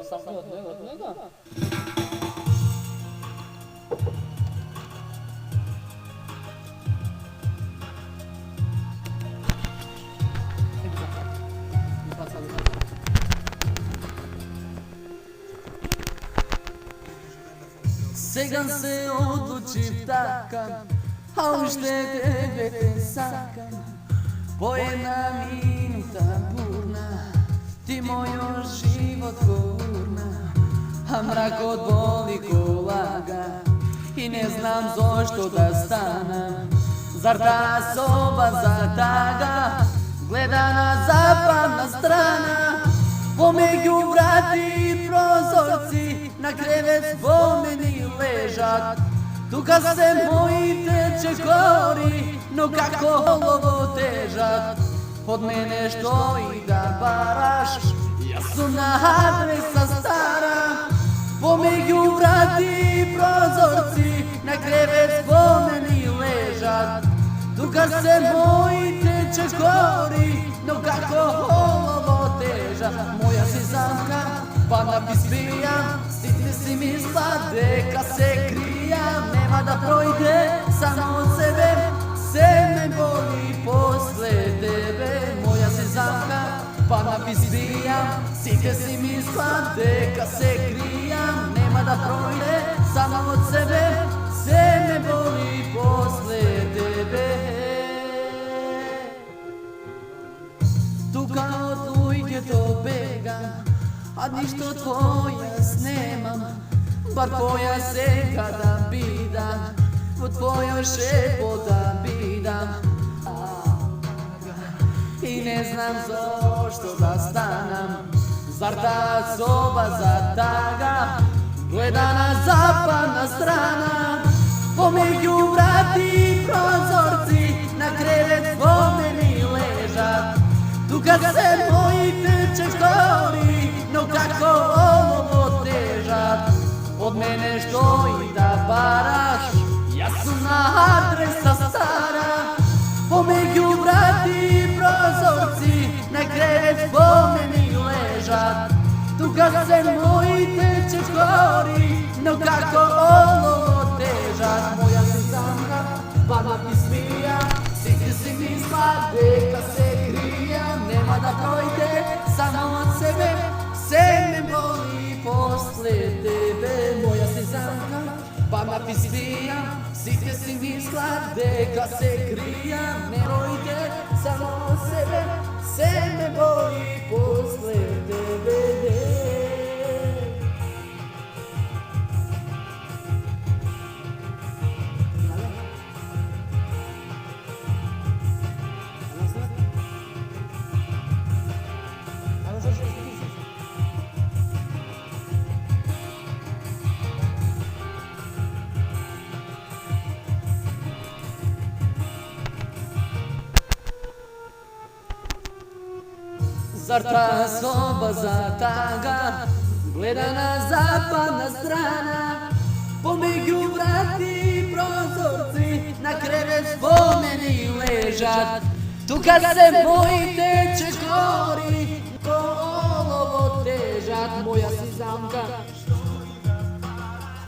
Само од него. Сега се одлучив така, а уште тебе те сакам. По една минута бурна, ти мојот живот го урна, а мракот боли ко лага и не знам зошто да станам. Зар таа соба за тага гледа на западна страна, помеѓу врати и прозорци на кревет спомени лежат. Тука се моите чекори, но како олово тежат. Од мене што и да бараш, јас сум на адреса стара. Помеѓу врати и прозорци на кревет спомени лежат. Тука се моите чекори, но како олово тежат. Моја си замка, па написпијам, сите си мислат дека се кријам. Нема да пројде само од себе, се ме боли после тебе. Моја си замка, па написпијам, сите си мислат дека се кријам. Нема да пројде само од себе, се ме боли после тебе. Тука од луѓето бегам, а ништо твоја немам. Бар твоја сега да бидам, во твоја шепо да бидам. И не знам зошто да станам. Зар таа соба за тага гледа на западна страна, помеѓу врати и прозорци на кревет спомени лежат. Тука се моите чекори, но како олово тежат. Од мене што и да бараш, јас сум на адреса стара. Помеѓу врати и прозорци на кревет спомени лежат. Тука се моите чекори, но како олово тежат. Моја си замка, па написпијам, сите си мислат дека се кријам. Нема да пројде само од себе, се ме боли после тебе. Моја си замка, па написпијам, сите си мислат дека се кријам. Не пројде само од себе, се ме боли после тебе. Зар таа соба за тага гледа на западна страна, помеѓу врати и прозорци на кревет спомени лежат. Тука се моите чекори, ко олово тежат. Моја си замка,